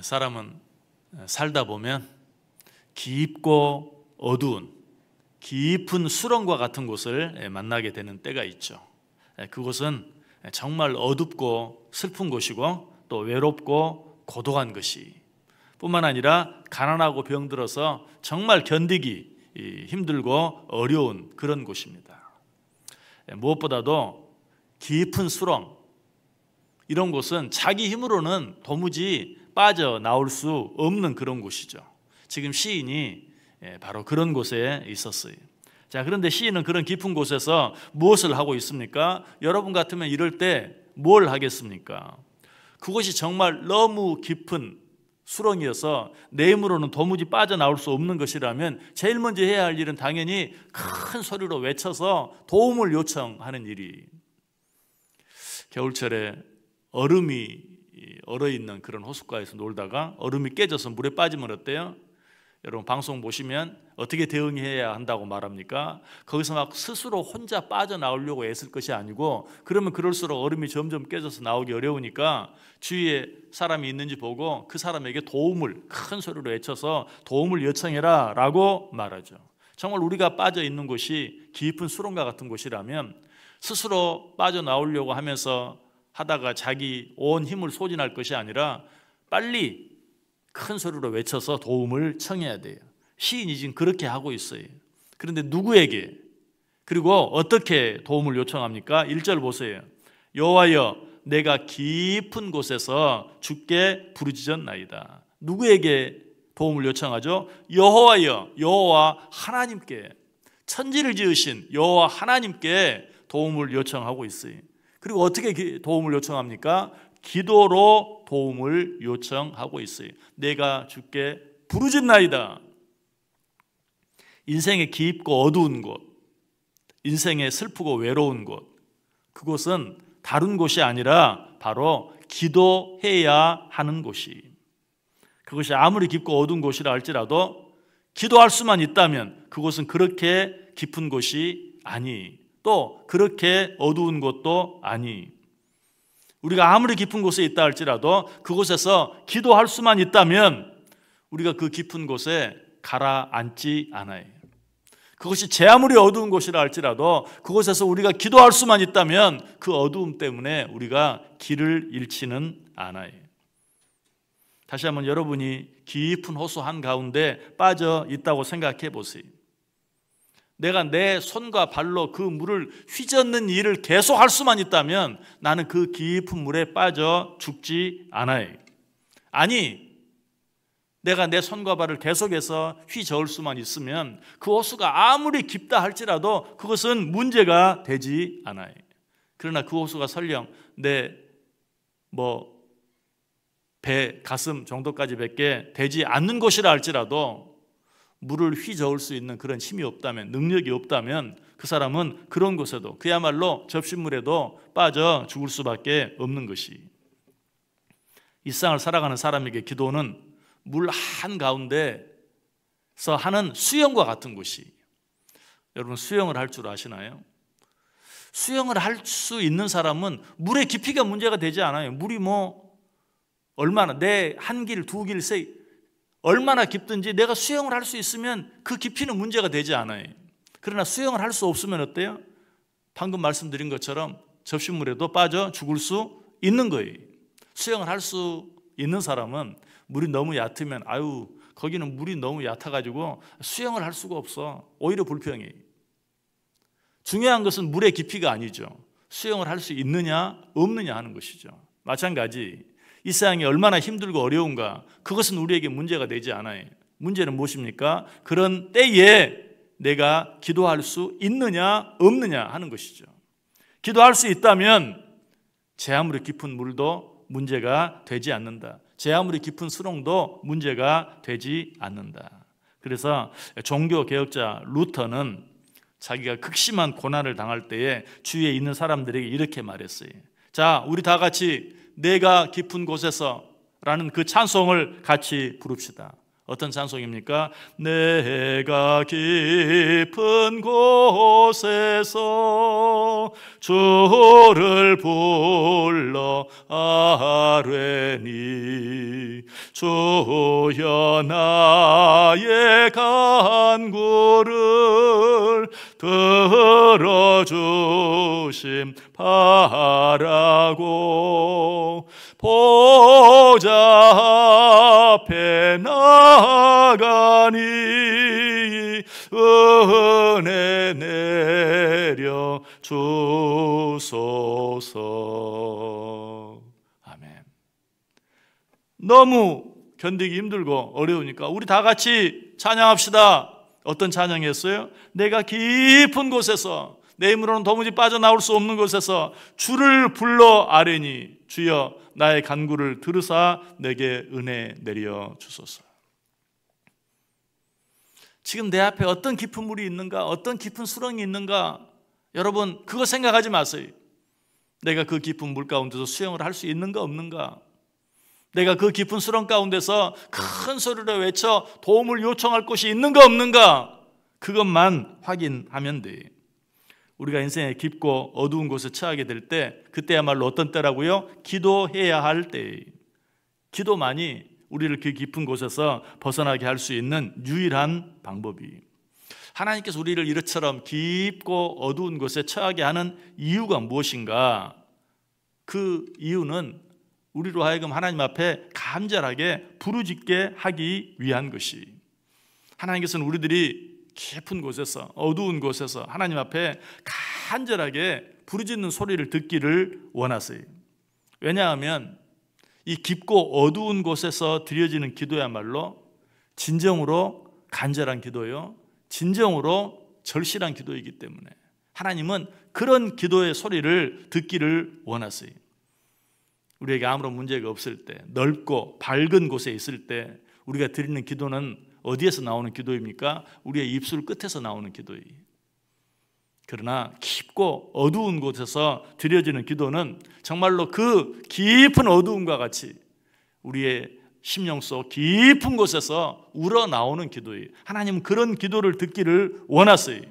사람은 살다 보면 깊고 어두운 깊은 수렁과 같은 곳을 만나게 되는 때가 있죠. 그곳은 정말 어둡고 슬픈 곳이고 또 외롭고 고독한 것이 뿐만 아니라 가난하고 병들어서 정말 견디기 힘들고 어려운 그런 곳입니다. 무엇보다도 깊은 수렁, 이런 곳은 자기 힘으로는 도무지 빠져나올 수 없는 그런 곳이죠. 지금 시인이 바로 그런 곳에 있었어요. 자, 그런데 시인은 그런 깊은 곳에서 무엇을 하고 있습니까? 여러분 같으면 이럴 때 뭘 하겠습니까? 그곳이 정말 너무 깊은 수렁이어서 내 힘으로는 도무지 빠져나올 수 없는 것이라면 제일 먼저 해야 할 일은 당연히 큰 소리로 외쳐서 도움을 요청하는 일이. 겨울철에 얼음이 얼어있는 그런 호숫가에서 놀다가 얼음이 깨져서 물에 빠지면 어때요? 여러분 방송 보시면 어떻게 대응해야 한다고 말합니까? 거기서 막 스스로 혼자 빠져나오려고 애쓸 것이 아니고, 그러면 그럴수록 얼음이 점점 깨져서 나오기 어려우니까 주위에 사람이 있는지 보고 그 사람에게 도움을 큰 소리로 외쳐서 도움을 요청해라 라고 말하죠. 정말 우리가 빠져 있는 곳이 깊은 수렁과 같은 곳이라면 스스로 빠져나오려고 하면서 하다가 자기 온 힘을 소진할 것이 아니라 빨리 큰 소리로 외쳐서 도움을 청해야 돼요. 시인이 지금 그렇게 하고 있어요. 그런데 누구에게, 그리고 어떻게 도움을 요청합니까? 1절 보세요. 여호와여, 내가 깊은 곳에서 주께 부르짖었나이다. 누구에게 도움을 요청하죠? 여호와여, 여호와 하나님께, 천지를 지으신 여호와 하나님께 도움을 요청하고 있어요. 그리고 어떻게 도움을 요청합니까? 기도로 도움을 요청하고 있어요. 내가 주께 부르짖나이다. 인생의 깊고 어두운 곳, 인생의 슬프고 외로운 곳, 그곳은 다른 곳이 아니라 바로 기도해야 하는 곳이, 그것이 아무리 깊고 어두운 곳이라 할지라도 기도할 수만 있다면 그곳은 그렇게 깊은 곳이 아니, 또 그렇게 어두운 곳도 아니. 우리가 아무리 깊은 곳에 있다 할지라도 그곳에서 기도할 수만 있다면 우리가 그 깊은 곳에 가라앉지 않아요. 그것이 제 아무리 어두운 곳이라 할지라도 그곳에서 우리가 기도할 수만 있다면 그 어두움 때문에 우리가 길을 잃지는 않아요. 다시 한번 여러분이 깊은 호수 한가운데 빠져 있다고 생각해 보세요. 내가 내 손과 발로 그 물을 휘젓는 일을 계속 할 수만 있다면 나는 그 깊은 물에 빠져 죽지 않아요. 아니, 내가 내 손과 발을 계속해서 휘저을 수만 있으면 그 호수가 아무리 깊다 할지라도 그것은 문제가 되지 않아요. 그러나 그 호수가 설령 내 배, 가슴 정도까지밖에 되지 않는 곳이라 할지라도 물을 휘저을 수 있는 그런 힘이 없다면, 능력이 없다면 그 사람은 그런 곳에도, 그야말로 접신물에도 빠져 죽을 수밖에 없는 것이. 이 세상을 살아가는 사람에게 기도는 물 한가운데서 하는 수영과 같은 곳이. 여러분 수영을 할 줄 아시나요? 수영을 할 수 있는 사람은 물의 깊이가 문제가 되지 않아요. 물이 얼마나, 내 한 길, 두 길, 세 얼마나 깊든지 내가 수영을 할 수 있으면 그 깊이는 문제가 되지 않아요. 그러나 수영을 할 수 없으면 어때요? 방금 말씀드린 것처럼 접신물에도 빠져 죽을 수 있는 거예요. 수영을 할 수 있는 사람은 물이 너무 얕으면 거기는 물이 너무 얕아가지고 수영을 할 수가 없어. 오히려 불평해. 중요한 것은 물의 깊이가 아니죠. 수영을 할 수 있느냐 없느냐 하는 것이죠. 마찬가지 이 세상이 얼마나 힘들고 어려운가, 그것은 우리에게 문제가 되지 않아요. 문제는 무엇입니까? 그런 때에 내가 기도할 수 있느냐 없느냐 하는 것이죠. 기도할 수 있다면 제 아무리 깊은 물도 문제가 되지 않는다. 제 아무리 깊은 수렁도 문제가 되지 않는다. 그래서 종교개혁자 루터는 자기가 극심한 고난을 당할 때에 주위에 있는 사람들에게 이렇게 말했어요. 자, 우리 다 같이 내가 깊은 곳에서 라는 그 찬송을 같이 부릅시다. 어떤 찬송입니까? 내가 깊은 곳에서 주를 불러 아뢰니 주여 나의 간구를 들어주심 바라고 보좌 앞에 나가니 은혜 내려 주소서. 아멘. 너무 견디기 힘들고 어려우니까 우리 다 같이 찬양합시다. 어떤 찬양이었어요? 내가 깊은 곳에서, 내 힘으로는 도무지 빠져나올 수 없는 곳에서 주를 불러 아뢰니 주여 나의 간구를 들으사 내게 은혜 내려 주소서. 지금 내 앞에 어떤 깊은 물이 있는가, 어떤 깊은 수렁이 있는가, 여러분 그거 생각하지 마세요. 내가 그 깊은 물 가운데서 수영을 할 수 있는가 없는가, 내가 그 깊은 수렁 가운데서 큰 소리로 외쳐 도움을 요청할 곳이 있는가 없는가, 그것만 확인하면 돼. 우리가 인생의 깊고 어두운 곳에 처하게 될 때, 그때야말로 어떤 때라고요? 기도해야 할 때. 기도만이 우리를 그 깊은 곳에서 벗어나게 할 수 있는 유일한 방법이. 하나님께서 우리를 이처럼 깊고 어두운 곳에 처하게 하는 이유가 무엇인가? 그 이유는 우리로 하여금 하나님 앞에 간절하게 부르짖게 하기 위한 것이. 하나님께서는 우리들이 깊은 곳에서, 어두운 곳에서 하나님 앞에 간절하게 부르짖는 소리를 듣기를 원하세요. 왜냐하면 이 깊고 어두운 곳에서 드려지는 기도야말로 진정으로 간절한 기도요, 진정으로 절실한 기도이기 때문에 하나님은 그런 기도의 소리를 듣기를 원하세요. 우리에게 아무런 문제가 없을 때, 넓고 밝은 곳에 있을 때 우리가 드리는 기도는 어디에서 나오는 기도입니까? 우리의 입술 끝에서 나오는 기도예요. 그러나 깊고 어두운 곳에서 드려지는 기도는 정말로 그 깊은 어두움과 같이 우리의 심령 속 깊은 곳에서 우러나오는 기도예요. 하나님은 그런 기도를 듣기를 원하세요.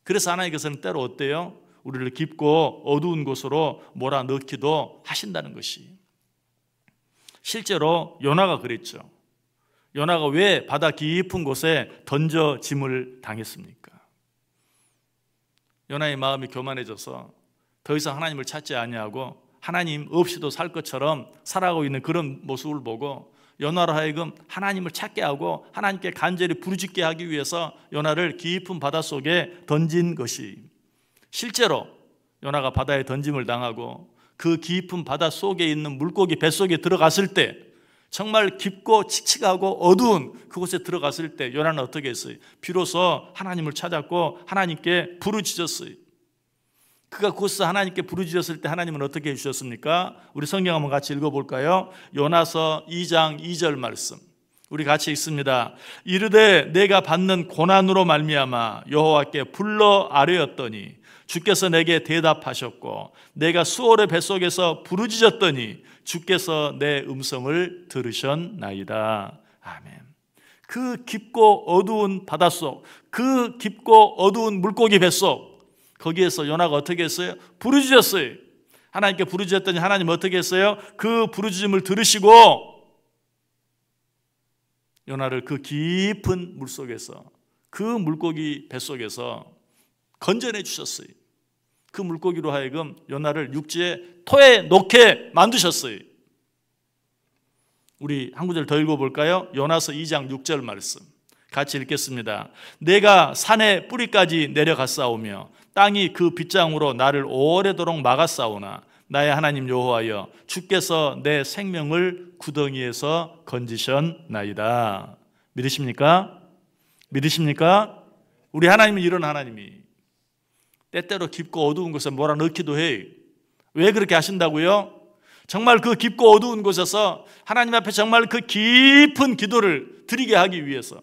그래서 하나님께서는 때로 어때요? 우리를 깊고 어두운 곳으로 몰아넣기도 하신다는 것이. 실제로 요나가 그랬죠. 요나가 왜 바다 깊은 곳에 던져짐을 당했습니까? 요나의 마음이 교만해져서 더 이상 하나님을 찾지 아니하고 하나님 없이도 살 것처럼 살아가고 있는 그런 모습을 보고 요나로 하여금 하나님을 찾게 하고 하나님께 간절히 부르짖게 하기 위해서 요나를 깊은 바다 속에 던진 것이. 실제로 요나가 바다에 던짐을 당하고 그 깊은 바다 속에 있는 물고기 뱃속에 들어갔을 때, 정말 깊고 칙칙하고 어두운 그곳에 들어갔을 때 요나는 어떻게 했어요? 비로소 하나님을 찾았고 하나님께 부르짖었어요. 그가 그곳에서 하나님께 부르짖었을 때 하나님은 어떻게 해주셨습니까? 우리 성경 한번 같이 읽어볼까요? 요나서 2장 2절 말씀 우리 같이 읽습니다. 이르되 내가 받는 고난으로 말미암아 여호와께 불러 아뢰었더니 주께서 내게 대답하셨고 내가 수월의 뱃속에서 부르짖었더니 주께서 내 음성을 들으셨나이다. 아멘. 그 깊고 어두운 바닷속, 그 깊고 어두운 물고기 뱃속, 거기에서 요나가 어떻게 했어요? 부르짖었어요. 하나님께 부르짖었더니 하나님 어떻게 했어요? 그 부르짖음을 들으시고 요나를 그 깊은 물속에서, 그 물고기 뱃속에서 건져내 주셨어요. 그 물고기로 하여금 요나를 육지에 토에 놓게 만드셨어요. 우리 한 구절 더 읽어볼까요? 요나서 2장 6절 말씀 같이 읽겠습니다. 내가 산의 뿌리까지 내려갔사오며 땅이 그 빗장으로 나를 오래도록 막았사오나 나의 하나님 여호와여 주께서 내 생명을 구덩이에서 건지셨나이다. 믿으십니까? 믿으십니까? 우리 하나님은 이런 하나님이 때때로 깊고 어두운 곳에 몰아넣기도 해요. 왜 그렇게 하신다고요? 정말 그 깊고 어두운 곳에서 하나님 앞에 정말 그 깊은 기도를 드리게 하기 위해서.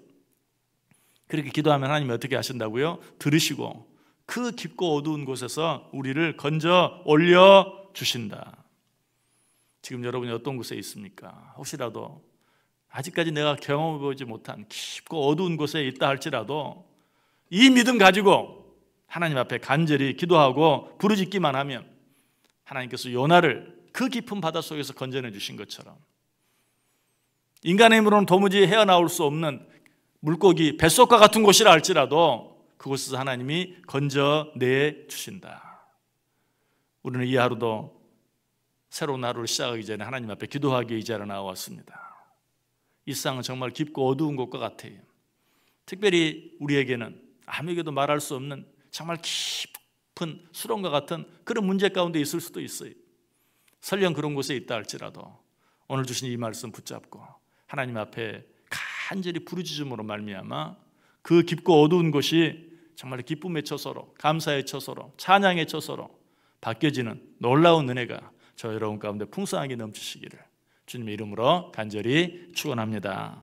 그렇게 기도하면 하나님이 어떻게 하신다고요? 들으시고 그 깊고 어두운 곳에서 우리를 건져 올려 주신다. 지금 여러분이 어떤 곳에 있습니까? 혹시라도 아직까지 내가 경험해보지 못한 깊고 어두운 곳에 있다 할지라도 이 믿음 가지고 하나님 앞에 간절히 기도하고 부르짖기만 하면 하나님께서 요나를 그 깊은 바다 속에서 건져내 주신 것처럼 인간의 힘으로는 도무지 헤어나올 수 없는 물고기 뱃속과 같은 곳이라 할지라도 그곳에서 하나님이 건져내 주신다. 우리는 이 하루도 새로운 하루를 시작하기 전에 하나님 앞에 기도하기에 이 자리에 나왔습니다. 이 세상은 정말 깊고 어두운 곳과 같아요. 특별히 우리에게는 아무에게도 말할 수 없는 정말 깊은 수렁과 같은 그런 문제 가운데 있을 수도 있어요. 설령 그런 곳에 있다 할지라도 오늘 주신 이 말씀 붙잡고 하나님 앞에 간절히 부르짖음으로 말미암아 그 깊고 어두운 곳이 정말 기쁨의 처소로, 감사의 처소로, 찬양의 처소로 바뀌어지는 놀라운 은혜가 저 여러분 가운데 풍성하게 넘치시기를 주님의 이름으로 간절히 축원합니다.